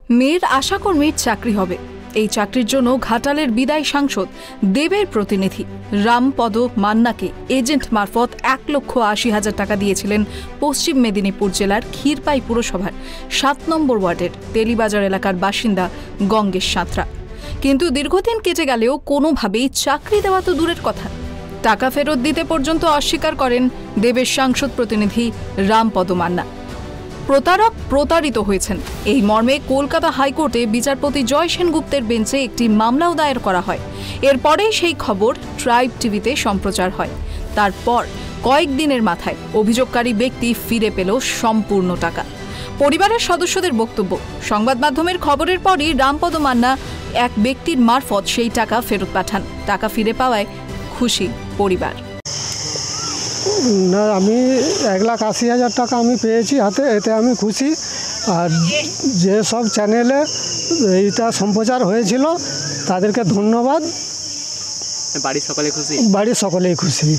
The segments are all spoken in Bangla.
মেয়ের আশাকর্মীর চাকরি হবে, এই চাকরির জন্য ঘাটালের বিদায়ী সাংসদ দেবের প্রতিনিধি রামপদ মান্নাকে এজেন্ট মারফত 1,80,000 টাকা দিয়েছিলেন পশ্চিম মেদিনীপুর জেলার ক্ষীরপাই পুরসভার 7 নম্বর ওয়ার্ডের তেলিবাজার এলাকার বাসিন্দা গঙ্গেশ সাঁতরা। কিন্তু দীর্ঘদিন কেটে গেলেও কোনোভাবেই চাকরি দেওয়া তো দূরের কথা, টাকা ফেরত দিতে পর্যন্ত অস্বীকার করেন দেবের সাংসদ প্রতিনিধি রামপদ মান্না। প্রতারক প্রতারিত হয়েছেন এই মর্মে কলকাতা হাইকোর্টে বিচারপতি জয় সেনগুপ্তের বেঞ্চে একটি মামলাও দায়ের করা হয়। এরপরেই সেই খবর ট্রাইব টিভিতে সম্প্রচার হয়। তারপর কয়েকদিনের মাথায় অভিযোগকারী ব্যক্তি ফিরে পেল সম্পূর্ণ টাকা। পরিবারের সদস্যদের বক্তব্য, সংবাদ মাধ্যমের খবরের পরই রামপদ মান্না এক ব্যক্তির মারফত সেই টাকা ফেরত পাঠান। টাকা ফিরে পাওয়ায় খুশি পরিবার। না, আমি 1,80,000 টাকা আমি পেয়েছি হাতে, এতে আমি খুশি। আর যে সব চ্যানেলে এইটা সম্প্রচার হয়েছিল তাদেরকে ধন্যবাদ। বাড়ির সকলে খুশি? বাড়ির সকলেই খুশি।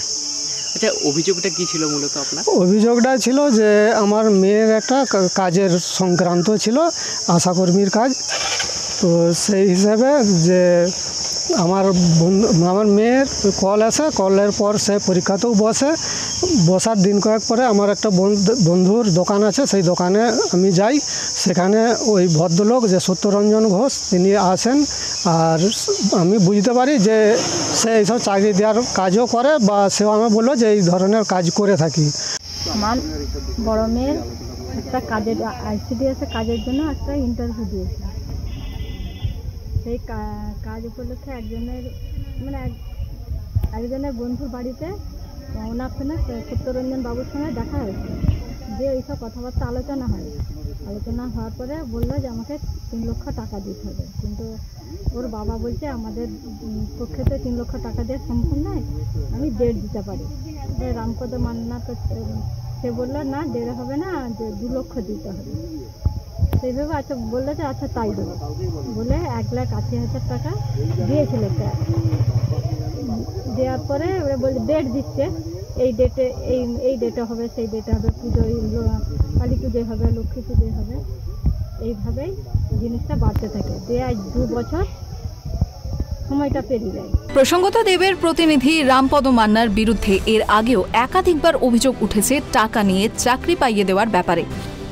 আচ্ছা, অভিযোগটা কি ছিল মূলত আপনার? অভিযোগটা ছিল যে আমার মেয়ের একটা কাজের সংক্রান্ত ছিল, আশাকর্মীর কাজ। তো সেই হিসাবে যে আমার মেয়ের কল আসে, কলের পর সে পরীক্ষাতেও বসার দিন কয়েক পরে আমার একটা বন্ধুর দোকান আছে, সেই দোকানে আমি যাই। সেখানে ওই ভদ্রলোক যে সত্যরঞ্জন ঘোষ তিনি আসেন, আর আমি বুঝতে পারি যে সে এইসব চাকরি দেওয়ার কাজও করে, বা সেও আমি বললো যে এই ধরনের কাজ করে থাকি। আমার বড় মেয়ের একটা কাজের ICDS কাজের জন্য একটা ইন্টারভিউ দিয়েছে। সেই কাজ উপলক্ষে একজনের বন্ধুর বাড়িতে ওনার সঙ্গে সত্যরঞ্জন বাবুর সঙ্গে দেখা হয়েছে, যে এইসব কথাবার্তা আলোচনা হওয়ার পরে বললো যে আমাকে 3 লক্ষ টাকা দিতে হবে। কিন্তু ওর বাবা বলছে আমাদের পক্ষে তো 3 লক্ষ টাকা দেওয়া সম্ভব নয়, আমি 1.5 দিতে পারি। রামপদ মান্না তো সে বললো না, 1.5 হবে না, 2 লক্ষ দিতে হবে। সেইভাবে আচ্ছা বললো যে আচ্ছা তাই দেবো বলে 1,80,000 টাকা দিয়েছিল। দেওয়ার পরে ওরা বলছে ডেট দিচ্ছে, এই ডেটে হবে, সেই ডেটে হবে, পুজোয় কালী পুজোয় হবে, লক্ষ্মী পুজোয় হবে, এইভাবেই জিনিসটা বাড়তে থাকে। আজ 2 বছর সময়টা পেরিয়ে যায়। প্রসঙ্গত দেবের প্রতিনিধি রামপদ মান্নার বিরুদ্ধে এর আগেও একাধিকবার অভিযোগ উঠেছে টাকা নিয়ে চাকরি পাইয়ে দেওয়ার ব্যাপারে।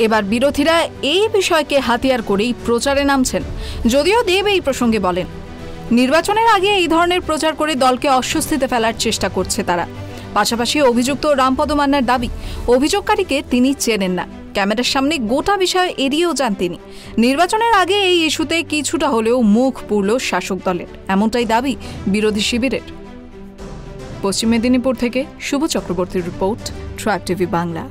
এবার বিরোধীরা এই বিষয়কে হাতিয়ার করেই প্রচারে নামছেন। যদিও দেব এই প্রসঙ্গে বলেন, নির্বাচনের আগে এই ধরনের প্রচার করে দলকে অস্বস্তিতে ফেলার চেষ্টা করছে তারা। পাশাপাশি অভিযুক্ত রামপদ মান্নার দাবি, অভিযোগকারীকে তিনি চেনেন না, ক্যামেরার সামনে গোটা বিষয় এড়িয়েও যান তিনি। নির্বাচনের আগে এই ইস্যুতে কিছুটা হলেও মুখ পুরল শাসক দলের, এমনটাই দাবি বিরোধী শিবিরের। পশ্চিম মেদিনীপুর থেকে শুভ চক্রবর্তীর রিপোর্ট, ট্রাইব টিভি বাংলা।